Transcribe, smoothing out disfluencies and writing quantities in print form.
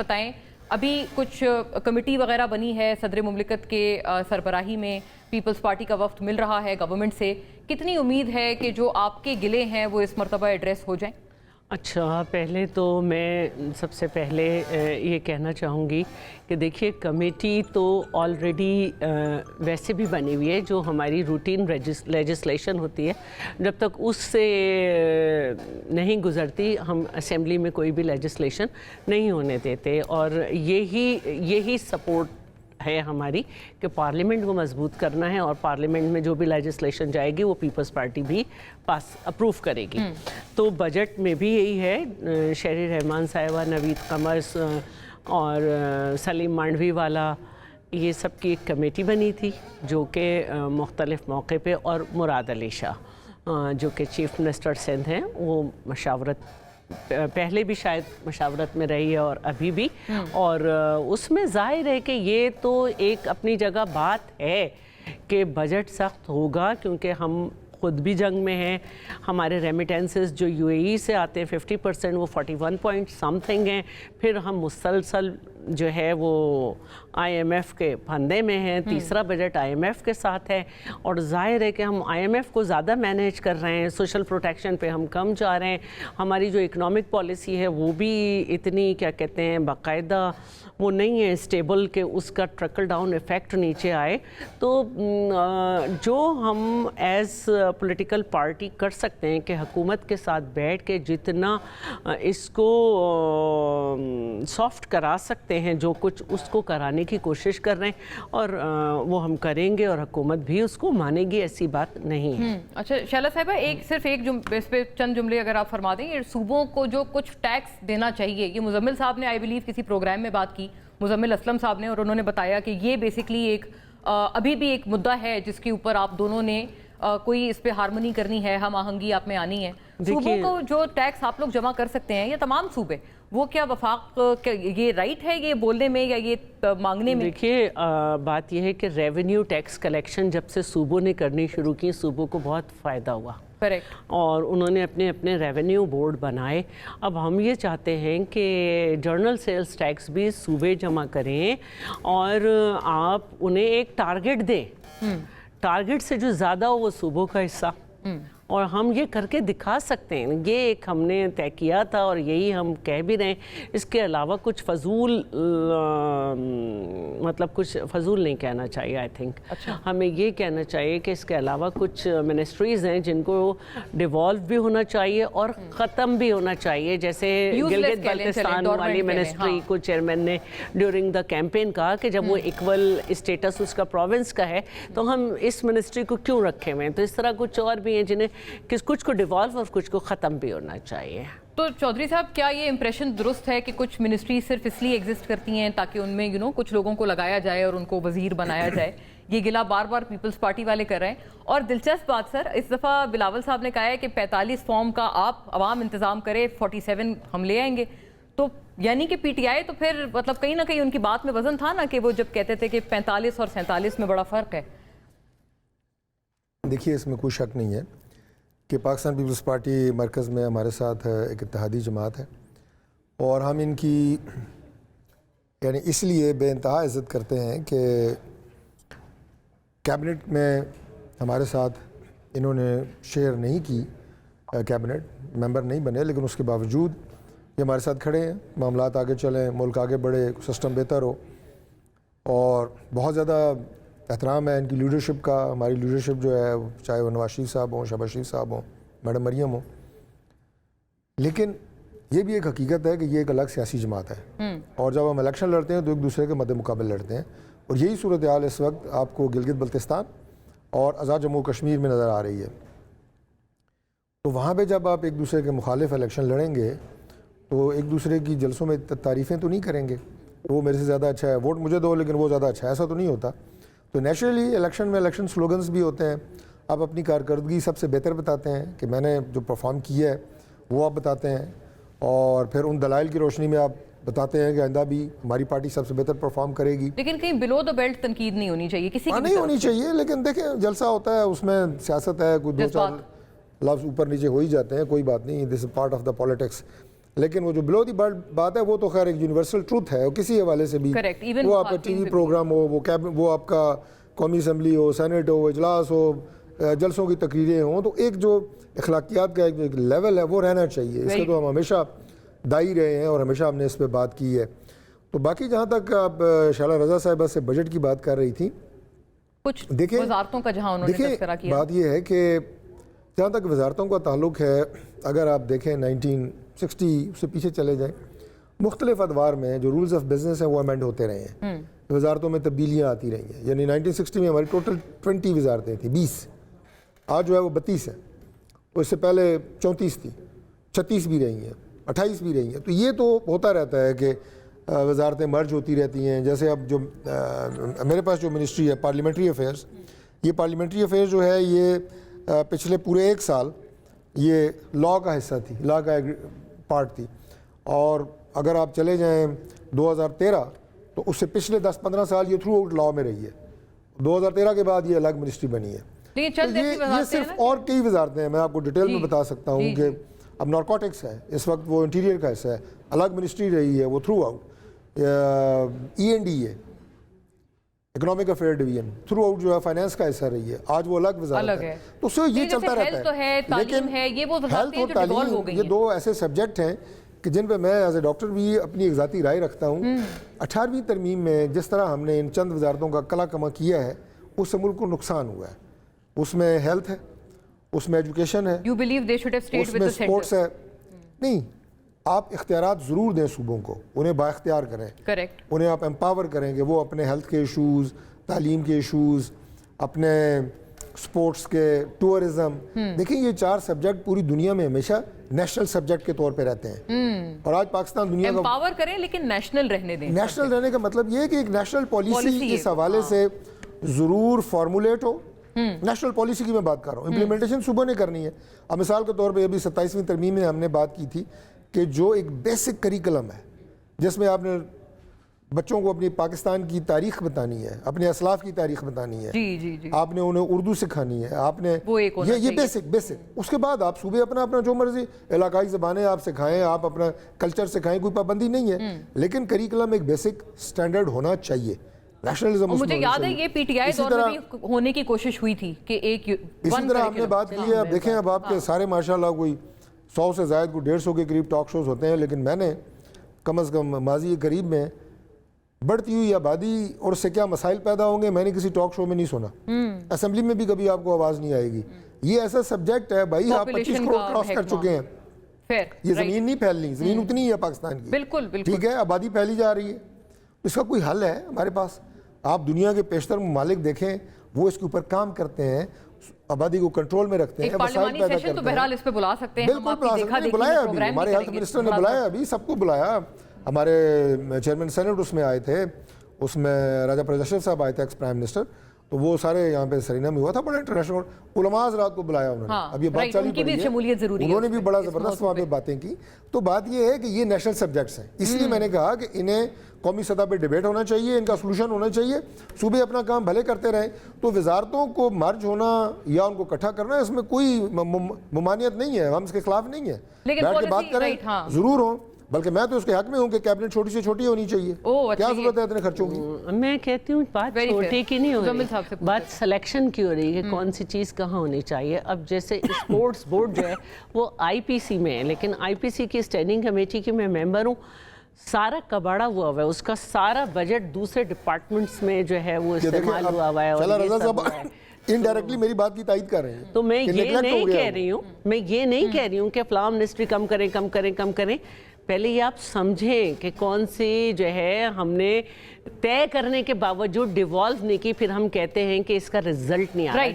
بتائیں ابھی کچھ کمیٹی وغیرہ بنی ہے صدر مملکت کے سربراہی میں، پیپلز پارٹی کا وفد مل رہا ہے گورنمنٹ سے، کتنی امید ہے کہ جو آپ کے گلے ہیں وہ اس مرتبہ ایڈریس ہو جائیں؟ اچھا، پہلے تو میں سب سے پہلے یہ کہنا چاہوں گی کہ دیکھیے کمیٹی تو آلریڈی ویسے بھی بنی ہوئی ہے، جو ہماری روٹین لیجسلیشن ہوتی ہے جب تک اس سے نہیں گزرتی ہم اسمبلی میں کوئی بھی لیجسلیشن نہیں ہونے دیتے، اور یہی سپورٹ ہے ہماری کہ پارلیمنٹ کو مضبوط کرنا ہے، اور پارلیمنٹ میں جو بھی لیجسلیشن جائے گی وہ پیپلز پارٹی بھی اپروو کرے گی۔ تو بجٹ میں بھی یہی ہے، شہری رحمان صاحبہ، نوید قمر اور سلیم مانڈوی والا، یہ سب کی ایک کمیٹی بنی تھی جو کہ مختلف موقع پہ، اور مراد علی شاہ جو کہ چیف منسٹر سندھ ہیں، وہ مشاورت پہلے بھی شاید مشاورت میں رہی ہے اور ابھی بھی، اور اس میں ظاہر ہے کہ یہ تو ایک اپنی جگہ بات ہے کہ بجٹ سخت ہوگا، کیونکہ ہم خود بھی جنگ میں ہیں، ہمارے ریمیٹنسز جو یو اے ای سے آتے ہیں 50%، وہ 41 پوائنٹ سم تھنگ ہیں، پھر ہم مسلسل جو ہے وہ آئی ایم ایف کے پھندے میں ہیں، تیسرا بجٹ آئی ایم ایف کے ساتھ ہے، اور ظاہر ہے کہ ہم آئی ایم ایف کو زیادہ مینیج کر رہے ہیں، سوشل پروٹیکشن پہ ہم کم جا رہے ہیں، ہماری جو اکنامک پالیسی ہے وہ بھی اتنی کیا کہتے ہیں باقاعدہ وہ نہیں ہے اسٹیبل کہ اس کا ٹرکل ڈاؤن ایفیکٹ نیچے آئے۔ تو جو ہم ایز پولیٹیکل پارٹی کر سکتے ہیں کہ حکومت کے ساتھ بیٹھ کے جتنا اس کو سافٹ کرا سکتے ہیں، جو کچھ اس کو کرانے کی کوشش کر رہے ہیں، اور وہ ہم کریں گے، اور حکومت بھی اس کو مانے گی، ایسی بات نہیں ہے۔ اچھا شیلا صاحبہ، صرف ایک اس پہ چند جملے اگر آپ فرما دیں، صوبوں کو جو کچھ ٹیکس دینا چاہیے، یہ مزمل صاحب نے آئی بلیو کسی پروگرام میں بات کی، مزمل اسلم صاحب نے، اور انہوں نے بتایا کہ یہ بیسیکلی ایک ابھی بھی ایک مدعا ہے جس کے اوپر آپ دونوں نے کوئی اس پہ ہارمونی کرنی ہے، ہم آہنگی آپ میں آنی ہے۔ صوبوں کو جو ٹیکس آپ لوگ جمع کر سکتے ہیں، یہ تمام صوبے، وہ کیا وفاق یہ رائٹ ہے یہ بولنے میں یا یہ مانگنے میں؟ دیکھیے بات یہ ہے کہ ریونیو ٹیکس کلیکشن جب سے صوبوں نے کرنی شروع کی، صوبوں کو بہت فائدہ ہوا، اور انہوں نے اپنے ریونیو بورڈ بنائے۔ اب ہم یہ چاہتے ہیں کہ جنرل سیلز ٹیکس بھی صوبے جمع کریں، اور آپ انہیں ایک ٹارگٹ دیں، ٹارگٹ سے جو زیادہ ہو وہ صوبوں کا حصہ، اور ہم یہ کر کے دکھا سکتے ہیں، یہ ایک ہم نے طے کیا تھا اور یہی ہم کہہ بھی رہے ہیں۔ اس کے علاوہ کچھ فضول مطلب کچھ فضول نہیں کہنا چاہیے، آئی تھنک ہمیں یہ کہنا چاہیے کہ اس کے علاوہ کچھ منسٹریز ہیں جن کو ڈیوالو بھی ہونا چاہیے اور ختم بھی ہونا چاہیے، جیسے گلگت بلتستان والی منسٹری کو چیئرمین نے ڈیورنگ دا کیمپین کہا کہ جب وہ ایکول اسٹیٹس اس کا پروونس کا ہے تو ہم اس منسٹری کو کیوں رکھے ہوئے ہیں۔ تو اس طرح کچھ اور بھی ہیں جنہیں کچھ کو ڈیوالو اور کچھ کو ختم بھی ہونا چاہیے۔ تو چودھری صاحب، کیا یہ امپریشن درست ہے کہ کچھ منسٹری صرف اس لیے ایگزسٹ کرتی ہیں تاکہ ان میں کچھ لوگوں کو لگایا جائے اور ان کو وزیر بنایا جائے؟ یہ گلا بار بار پیپلز پارٹی والے کر رہے ہیں۔ اور دلچسپ بات سر، اس دفعہ بلاول صاحب نے کہا ہے کہ 45 فارم کا آپ عوام انتظام کرے، 47 ہم لے آئیں گے۔ تو یعنی کہ پی ٹی آئی تو پھر مطلب کہیں نہ کہیں ان کی بات میں وزن تھا نا، کہ وہ جب کہتے تھے کہ 45 اور 47 میں بڑا فرق ہے۔ دیکھیے اس میں کوئی شک نہیں ہے کہ پاکستان پیپلز پارٹی مرکز میں ہمارے ساتھ ایک اتحادی جماعت ہے، اور ہم ان کی یعنی اس لیے بے انتہا عزت کرتے ہیں کہ کیبنٹ میں ہمارے ساتھ انہوں نے شیئر نہیں کی، کیبنٹ ممبر نہیں بنے، لیکن اس کے باوجود یہ ہمارے ساتھ کھڑے ہیں، معاملات آگے چلیں، ملک آگے بڑھے، سسٹم بہتر ہو، اور بہت زیادہ احترام ہے ان کی لیڈرشپ کا۔ ہماری لیڈرشپ جو ہے چاہے وہ نواز شریف صاحب ہوں، شہباز شریف صاحب ہوں، میڈم مریم ہوں، لیکن یہ بھی ایک حقیقت ہے کہ یہ ایک الگ سیاسی جماعت ہے، اور جب ہم الیکشن لڑتے ہیں تو ایک دوسرے کے مد مقابل لڑتے ہیں، اور یہی صورتحال اس وقت آپ کو گلگت بلتستان اور آزاد جموں کشمیر میں نظر آ رہی ہے۔ تو وہاں پہ جب آپ ایک دوسرے کے مخالف الیکشن لڑیں گے تو ایک دوسرے کی جلسوں میں تعریفیں تو نہیں کریں گے، وہ میرے سے زیادہ اچھا ہے، ووٹ مجھے دو لیکن وہ زیادہ اچھا ہے، ایسا تو نہیں ہوتا۔ تو نیچرلی الیکشن میں الیکشن سلوگنز بھی ہوتے ہیں، آپ اپنی کارکردگی سب سے بہتر بتاتے ہیں کہ میں نے جو پرفارم کیا ہے وہ آپ بتاتے ہیں، اور پھر ان دلائل کی روشنی میں آپ بتاتے ہیں کہ آئندہ بھی ہماری پارٹی سب سے بہتر پرفارم کرے گی۔ لیکن کہیں بلو دا بیلٹ تنقید نہیں ہونی چاہیے کسی کی، نہیں ہونی چاہیے، لیکن دیکھیں جلسہ ہوتا ہے، اس میں سیاست ہے، کوئی دو چار لفظ اوپر نیچے ہو ہی جاتے ہیں، کوئی بات نہیں، this is part of the politics. لیکن وہ جو بلو دی بلٹ بات ہے وہ تو خیر ایک یونیورسل ٹروتھ ہے, کسی حوالے سے بھی, وہ آپ کا ٹی وی پروگرام ہو, وہ آپ کا قومی اسمبلی ہو, سینٹ ہو, اجلاس ہو, جلسوں کی تقریریں ہوں, تو ایک جو اخلاقیات کا ایک لیول ہے وہ رہنا چاہیے. اس کے تو ہم ہمیشہ دائی رہے ہیں اور ہمیشہ ہم نے اس پہ بات کی ہے. تو باقی جہاں تک آپ شعلہ رضا صاحبہ سے بجٹ کی بات کر رہی تھی, کچھ وزارتوں کا جہاں انہوں نے تذکرہ کیا, بات یہ ہے کہ جہاں تک وزارتوں کا تعلق ہے, اگر آپ دیکھیں 1960 سے پیچھے چلے جائیں, مختلف ادوار میں جو رولز آف بزنس ہیں وہ امینڈ ہوتے رہے ہیں, وزارتوں میں تبدیلیاں آتی رہی ہیں. یعنی 1960 میں ہماری ٹوٹل 20 وزارتیں تھیں, 20, آج جو ہے وہ 32 ہیں. تو اس سے پہلے 34 تھی, 36 بھی رہی ہیں, 28 بھی رہی ہیں. تو یہ تو ہوتا رہتا ہے کہ وزارتیں مرج ہوتی رہتی ہیں. جیسے اب جو میرے پاس جو منسٹری ہے پارلیمنٹری افیئرز, یہ پارلیمنٹری افیئرز جو ہے یہ پچھلے پورے 1 سال یہ لاء کا حصہ تھی, لاء کا ایک پارٹ تھی. اور اگر آپ چلے جائیں 2013 تو اس سے پچھلے 10-15 سال یہ تھرو آؤٹ لاء میں رہی ہے. 2013 کے بعد یہ الگ منسٹری بنی ہے. یہ صرف اور کئی وزارتیں ہیں, میں آپ کو ڈیٹیل میں بتا سکتا ہوں کہ اب نارکوٹکس ہے, اس وقت وہ انٹیریئر کا حصہ ہے, الگ منسٹری رہی ہے وہ تھرو آؤٹ. END ہے, economic affair division, through out جو ہے فائنانس کا حصہ رہی ہے, آج وہ الگ وزارت ہے. تو اس سے یہ چلتا رہتا ہے. لیکن ہیلتھ اور تعلیم یہ 2 ایسے سبجیکٹ ہیں کہ جن پہ میں ایز اے ڈاکٹر بھی اپنی ایک ذاتی رائے رکھتا ہوں. 18ویں ترمیم میں جس طرح ہم نے ان چند وزارتوں کا کلا کما کیا ہے, اس سے ملک کو نقصان ہوا ہے. اس میں ہیلتھ ہے, اس میں ایجوکیشن ہے, اس میں سپورٹس ہے. نہیں, آپ اختیارات ضرور دیں صوبوں کو, انہیں با اختیار کریں, انہیں آپ امپاور کریں کہ وہ اپنے ہیلتھ کے ایشوز, تعلیم کے ایشوز, اپنے سپورٹس کے, ٹورزم. دیکھیں یہ 4 سبجیکٹ پوری دنیا میں ہمیشہ نیشنل سبجیکٹ کے طور پہ رہتے ہیں, اور آج پاکستان دنیا کا امپاور کریں لیکن نیشنل رہنے دیں. نیشنل رہنے کا مطلب یہ ہے کہ ایک نیشنل پالیسی اس حوالے سے ضرور فارمولیٹ ہو. نیشنل پالیسی کی میں بات کر رہا ہوں, امپلیمنٹیشن صوبوں نے کرنی ہے. اب مثال کے طور پہ ابھی 27ویں ترمیم میں ہم نے بات کی تھی کہ جو ایک بیسک کریکلم ہے جس میں آپ نے بچوں کو اپنی پاکستان کی تاریخ بتانی ہے, اپنے اسلاف کی تاریخ بتانی ہے, آپ نے انہیں اردو سکھانی ہے, آپ نے یہ بیسک. اس کے بعد آپ صوبے اپنا جو مرضی علاقائی زبانیں آپ سکھائیں, آپ اپنا کلچر سکھائیں, کوئی پابندی نہیں ہے. لیکن کریکلم ایک بیسک سٹینڈرڈ ہونا چاہیے. نیشنلزم مجھے یاد ہے یہ PTI دور میں بھی ہونے کی کوشش ہوئی تھی کہ ایک اسی طرح ہم نے بات کی ہے. اب دیکھیں اب آپ کے سارے ماشاءاللہ کوئی 100 سے زائد کوئی 150 کے قریب ٹاک شوز ہوتے ہیں, لیکن میں نے کم از کم ماضی قریب میں بڑھتی ہوئی آبادی اور اس سے کیا مسائل پیدا ہوں گے میں نے کسی ٹاک شو میں نہیں سنا. اسمبلی میں بھی کبھی آپ کو آواز نہیں آئے گی. یہ ایسا سبجیکٹ ہے بھائی, آپ 25 کروڑ کراس کر چکے ہیں. یہ زمین نہیں پھیلنی, زمین اتنی ہی ہے پاکستان کی, بالکل ٹھیک ہے, آبادی پھیلی جا رہی ہے. اس کا کوئی حل ہے ہمارے پاس؟ آپ دنیا کے پیشتر ممالک دیکھیں, وہ اس کے اوپر کام کرتے ہیں, آبادی کو کنٹرول میں رکھتے ہیں, پارلیمانی سیشن تو بہرحال اس پہ بلا سکتے ہیں. بالکل بلا سکتے ہیں, بلایا ابھی ہمارے ہیلتھ منسٹر نے بلایا, ابھی سب کو بلایا. ہمارے چیئرمین سینٹ اس میں آئے تھے, اس میں راجہ پرجاشر صاحب آئے تھے ایکس پرائم منسٹر, تو وہ سارے یہاں پہ سرینا میں ہوا تھا, بڑا انٹرنیشنل. علماء حضرات کو بلایا انہوں نے, اب یہ بات چلی پڑی ہے, انہوں نے بھی بڑا زبردست وہاں پہ باتیں کی. تو بات یہ ہے کہ یہ نیشنل سبجیکٹس ہیں, اس لیے میں نے کہا کہ انہیں قومی سطح پہ ڈیبیٹ ہونا چاہیے, ان کا سولوشن ہونا چاہیے. صوبے اپنا کام بھلے کرتے رہیں. تو وزارتوں کو مرج ہونا یا ان کو اکٹھا کرنا, اس میں کوئی ممانعت نہیں ہے, ہم اس کے خلاف نہیں ہیں. بیٹھ کے بات کریں ضرور ہوں, بلکہ میں تو اس کے حق میں ہوں کہ کیبنٹ چھوٹی سے چھوٹی ہونی چاہیے. کیا ضرورت ہے اتنے خرچوں کی؟ میں کہتی ہوں بات چھوٹی کی نہیں ہو رہی, بات سلیکشن کی ہو رہی ہے کہ کون سی چیز کہاں ہونی چاہیے. اب جیسے اسپورٹس بورڈ جو ہے وہ IPC میں ہے, لیکن IPC کی اسٹینڈنگ کمیٹی کی میں ممبر ہوں. سارا کباڑا ہوا ہے, اس کا سارا بجٹ دوسرے ڈپارٹمنٹس میں جو ہے وہ استعمال ہوا ہوا ہے. انڈائریکٹلی میری بات کی تائید کر رہے ہیں. تو میں یہ نہیں کہہ رہی ہوں کہ فلاں منسٹری کم کریں. پہلے یہ آپ سمجھیں کہ کون سی جو ہے ہم نے طے کرنے کے باوجود ڈیوالو نہیں کی, پھر ہم کہتے ہیں کہ اس کا رزلٹ نہیں آ رہا.